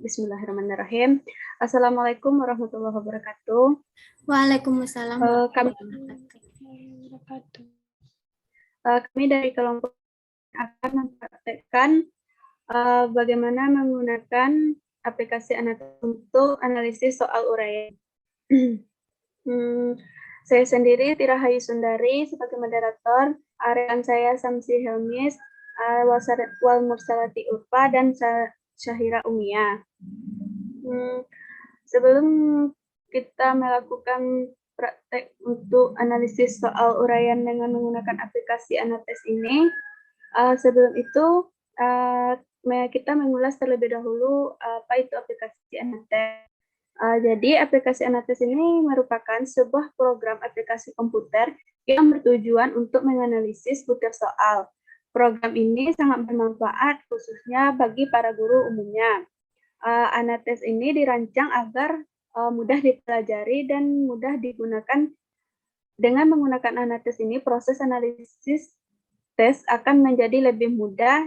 Bismillahirrahmanirrahim. Assalamualaikum warahmatullahi wabarakatuh. Waalaikumsalam Kami, warahmatullahi wabarakatuh. kami dari kelompok akan mempraktekkan bagaimana menggunakan aplikasi Anates untuk analisis soal uraian. Saya sendiri Tirahayu Sundari sebagai moderator, rekan saya Samsi Helmis, Wal Mursalati Urfa, dan Syahira Umia. Sebelum kita melakukan praktek untuk analisis soal uraian dengan menggunakan aplikasi Anates ini, sebelum itu kita mengulas terlebih dahulu apa itu aplikasi Anates. Jadi aplikasi Anates ini merupakan sebuah program aplikasi komputer yang bertujuan untuk menganalisis butir soal. Program ini sangat bermanfaat khususnya bagi para guru umumnya. Anates ini dirancang agar mudah dipelajari dan mudah digunakan. Dengan menggunakan Anates ini, proses analisis tes akan menjadi lebih mudah,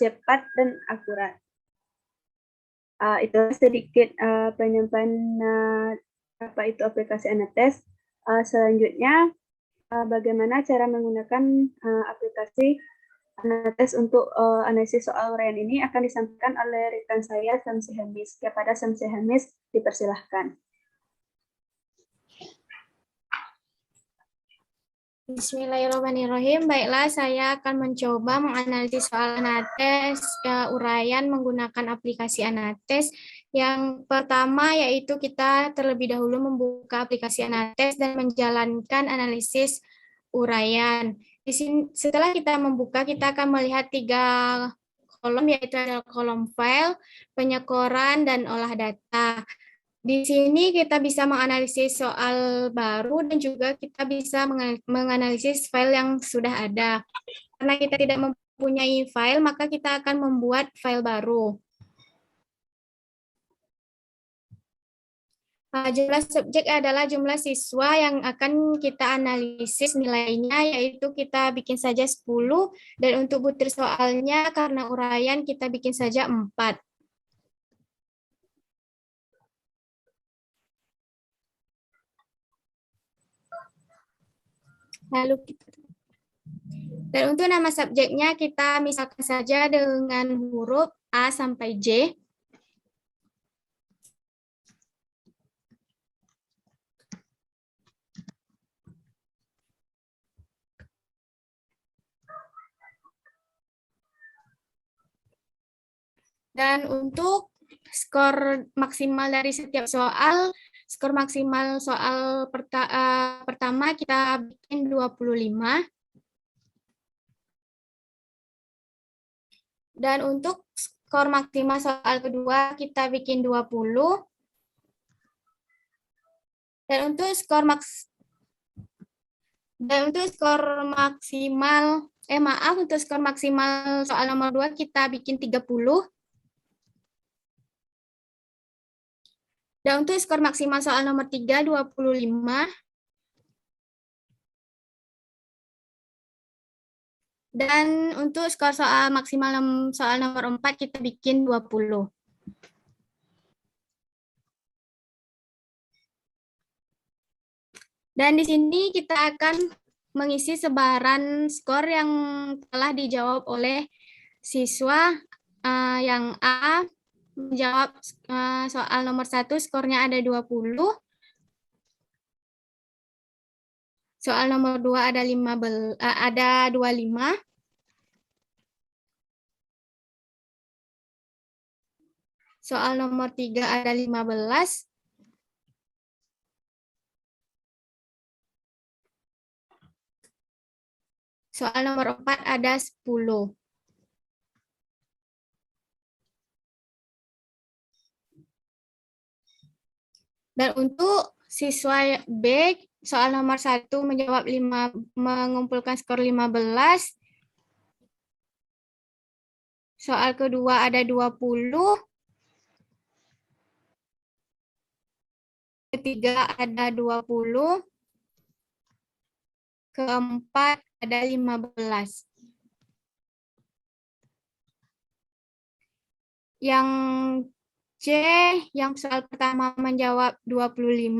cepat, dan akurat. Itu sedikit penyampaian apa itu aplikasi Anates. Selanjutnya, bagaimana cara menggunakan aplikasi Anates untuk analisis soal uraian ini akan disampaikan oleh rekan saya Samsi Helmis. Kepada Samsi Helmis, dipersilahkan. Bismillahirrahmanirrahim. Baiklah, saya akan mencoba menganalisis soal Anates uraian menggunakan aplikasi Anates. Yang pertama yaitu kita terlebih dahulu membuka aplikasi Anates dan menjalankan analisis uraian. Di sini, setelah kita membuka, kita akan melihat 3 kolom, yaitu adalah kolom file, penyekoran, dan olah data. Di sini kita bisa menganalisis soal baru dan juga kita bisa menganalisis file yang sudah ada. Karena kita tidak mempunyai file, maka kita akan membuat file baru. Jumlah subjek adalah jumlah siswa yang akan kita analisis nilainya, yaitu kita bikin saja 10, dan untuk butir soalnya karena uraian kita bikin saja 4. Lalu dan untuk nama subjeknya kita misalkan saja dengan huruf A sampai J. Dan untuk skor maksimal dari setiap soal, skor maksimal soal pertama kita bikin 25. Dan untuk skor maksimal soal kedua kita bikin 20. Dan untuk skor maksimal untuk skor maksimal soal nomor 2 kita bikin 30. Dan untuk skor maksimal soal nomor 3, 25. Dan untuk skor soal maksimal soal nomor 4, kita bikin 20. Dan di sini kita akan mengisi sebaran skor yang telah dijawab oleh siswa. Yang A menjawab soal nomor 1, skornya ada 20. Soal nomor 2 ada 25. Soal nomor 3 ada 15. Soal nomor 4 ada 10. Dan untuk siswa B, soal nomor 1 menjawab mengumpulkan skor 15. Soal kedua ada 20. Ketiga ada 20. Keempat ada 15. Yang C yang soal pertama menjawab 25.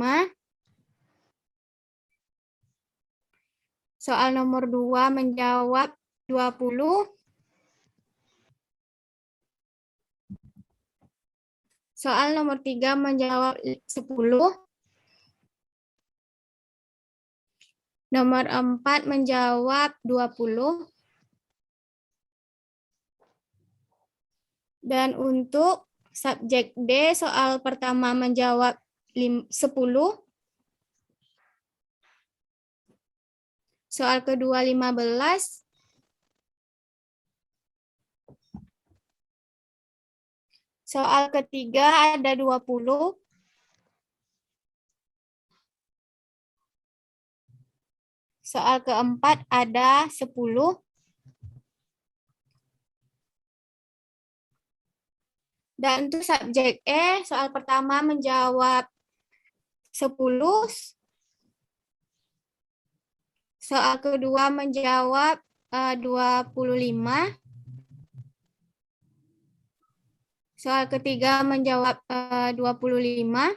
Soal nomor 2 menjawab 20. Soal nomor 3 menjawab 10. Nomor 4 menjawab 20. Dan untuk subjek D, soal pertama menjawab 10. Soal kedua 15. Soal ketiga ada 20. Soal keempat ada 10. Dan untuk subjek E, soal pertama menjawab 10. Soal kedua menjawab 25. Soal ketiga menjawab 25.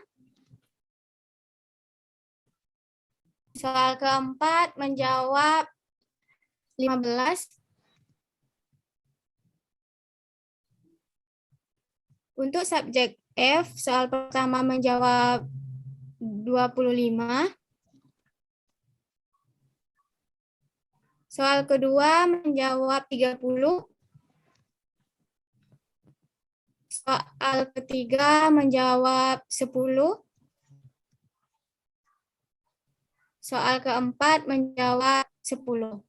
Soal keempat menjawab 15. Untuk subjek F, soal pertama menjawab 25. Soal kedua menjawab 30. Soal ketiga menjawab 10. Soal keempat menjawab 10.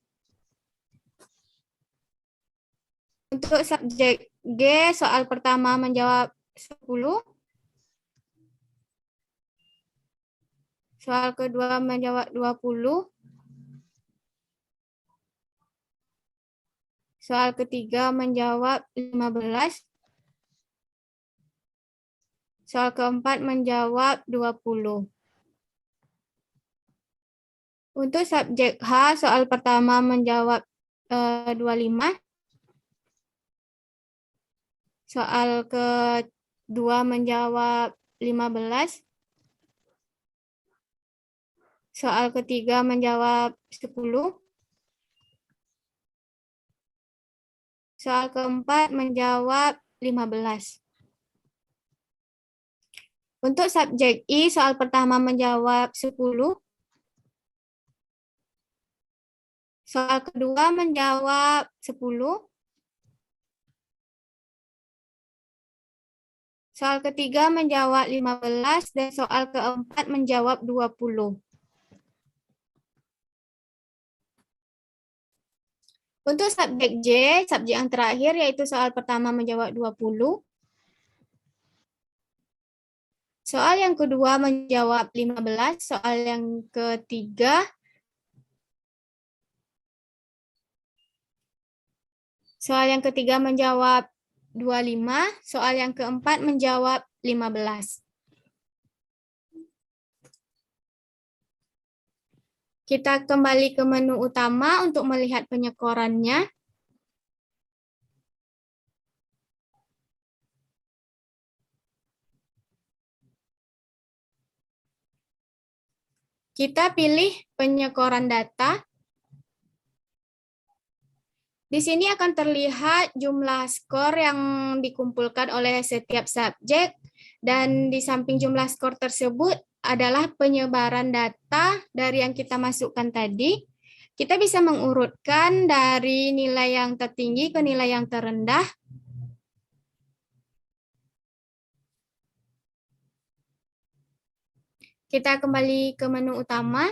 Untuk subjek G, soal pertama menjawab 10. Soal kedua menjawab 20. Soal ketiga menjawab 15. Soal keempat menjawab 20. Untuk subjek H, soal pertama menjawab 25. Soal kedua menjawab 15. Soal ketiga menjawab 10. Soal keempat menjawab 15. Untuk subjek I, soal pertama menjawab 10. Soal kedua menjawab 10. Soal ketiga menjawab 15 dan soal keempat menjawab 20. Untuk subjek J, subjek yang terakhir yaitu soal pertama menjawab 20. Soal yang kedua menjawab 15, soal yang ketiga menjawab 25, soal yang keempat menjawab 15. Kita kembali ke menu utama untuk melihat penyekorannya. Kita pilih penyekoran data. Di sini akan terlihat jumlah skor yang dikumpulkan oleh setiap subjek, dan di samping jumlah skor tersebut adalah penyebaran data dari yang kita masukkan tadi. Kita bisa mengurutkan dari nilai yang tertinggi ke nilai yang terendah. Kita kembali ke menu utama.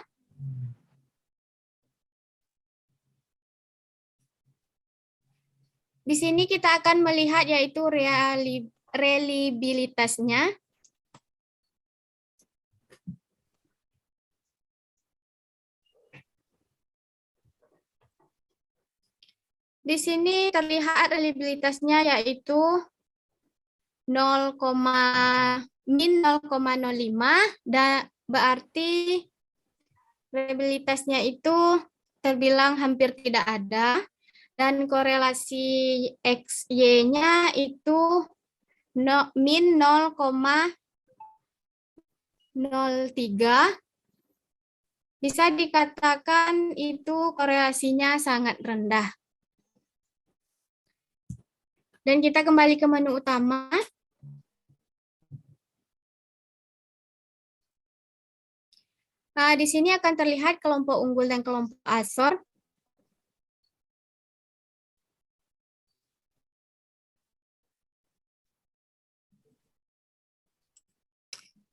Di sini kita akan melihat yaitu reliabilitasnya. Di sini terlihat reliabilitasnya yaitu min 0,05, dan berarti reliabilitasnya itu terbilang hampir tidak ada, dan korelasi XY-nya itu min 0,03, bisa dikatakan itu korelasinya sangat rendah. Dan kita kembali ke menu utama. Nah, di sini akan terlihat kelompok unggul dan kelompok Azhar.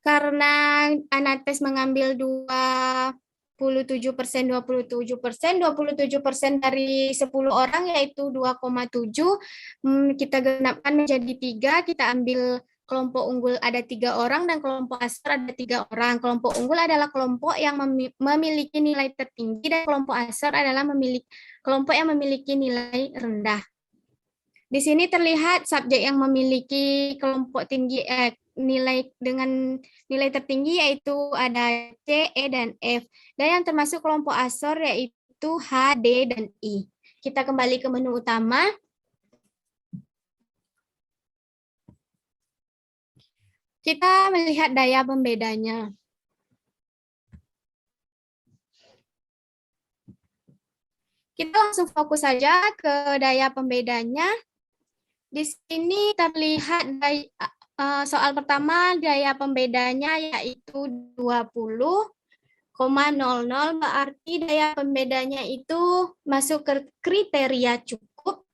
Karena Anates mengambil 27%, 27% dari 10 orang yaitu 2,7, kita genapkan menjadi 3, kita ambil kelompok unggul ada 3 orang dan kelompok Azhar ada 3 orang. Kelompok unggul adalah kelompok yang memiliki nilai tertinggi dan kelompok Azhar adalah kelompok yang memiliki nilai rendah. Di sini terlihat subjek yang memiliki kelompok tinggi nilai dengan nilai tertinggi yaitu ada C, E, dan F. Dan yang termasuk kelompok Azhar yaitu H, D, dan I. Kita kembali ke menu utama. Kita melihat daya pembedanya. Kita langsung fokus saja ke daya pembedanya. Di sini terlihat soal pertama daya pembedanya yaitu 20,00, berarti daya pembedanya itu masuk ke kriteria cukup.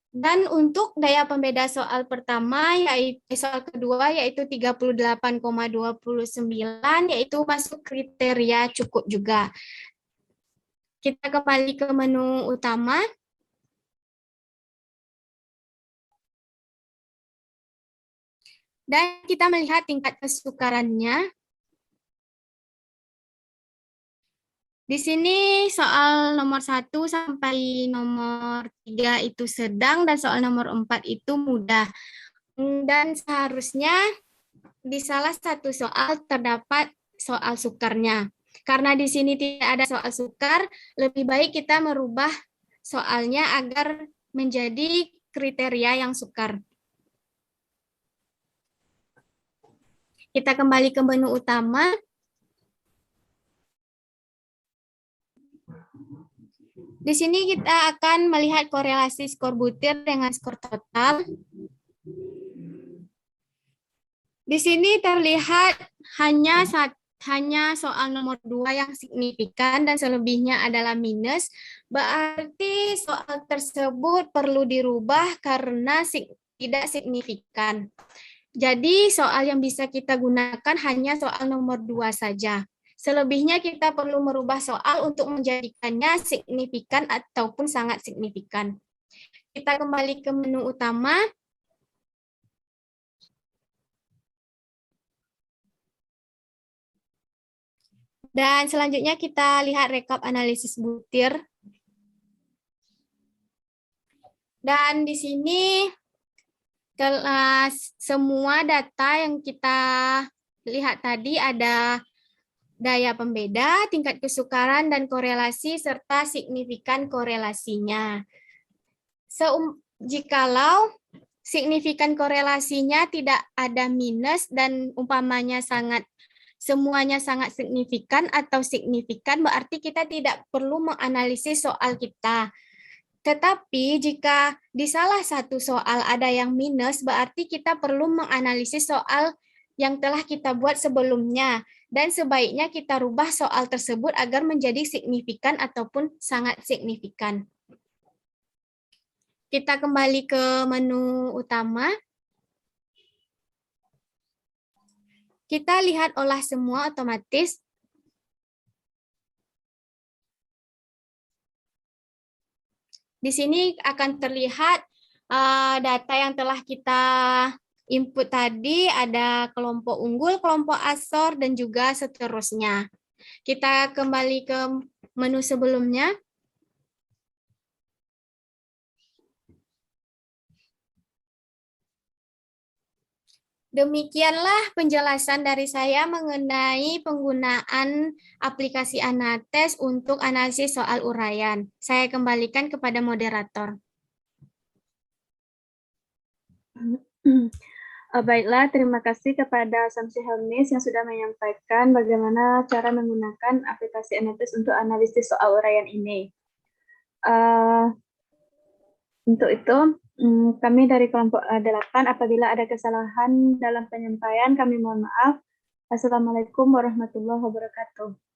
Dan untuk daya pembeda soal pertama yaitu soal kedua yaitu 38,29 yaitu masuk kriteria cukup juga. Kita kembali ke menu utama. Dan kita melihat tingkat kesukarannya. Di sini soal nomor 1 sampai nomor 3 itu sedang dan soal nomor 4 itu mudah. Dan seharusnya di salah satu soal terdapat soal sukarnya. Karena di sini tidak ada soal sukar, lebih baik kita merubah soalnya agar menjadi kriteria yang sukar. Kita kembali ke menu utama. Di sini kita akan melihat korelasi skor butir dengan skor total. Di sini terlihat hanya soal nomor 2 yang signifikan dan selebihnya adalah minus. Berarti soal tersebut perlu dirubah karena tidak signifikan. Jadi soal yang bisa kita gunakan hanya soal nomor 2 saja. Selebihnya kita perlu merubah soal untuk menjadikannya signifikan ataupun sangat signifikan. Kita kembali ke menu utama. Dan selanjutnya kita lihat rekap analisis butir. Dan di sini semua data yang kita lihat tadi ada daya pembeda, tingkat kesukaran, dan korelasi, serta signifikan korelasinya. Jikalau signifikan korelasinya tidak ada minus dan umpamanya semuanya sangat signifikan atau signifikan, berarti kita tidak perlu menganalisis soal kita. Tetapi jika di salah satu soal ada yang minus, berarti kita perlu menganalisis soal yang telah kita buat sebelumnya. Dan sebaiknya kita rubah soal tersebut agar menjadi signifikan ataupun sangat signifikan. Kita kembali ke menu utama. Kita lihat olah semua otomatis. Di sini akan terlihat data yang telah kita input tadi, ada kelompok unggul, kelompok Azhar, dan juga seterusnya. Kita kembali ke menu sebelumnya. Demikianlah penjelasan dari saya mengenai penggunaan aplikasi Anates untuk analisis soal uraian. Saya kembalikan kepada moderator. Baiklah, terima kasih kepada Samsi Helmis yang sudah menyampaikan bagaimana cara menggunakan aplikasi Anates untuk analisis soal uraian ini. Untuk itu, kami dari kelompok 8, apabila ada kesalahan dalam penyampaian, kami mohon maaf. Assalamualaikum warahmatullahi wabarakatuh.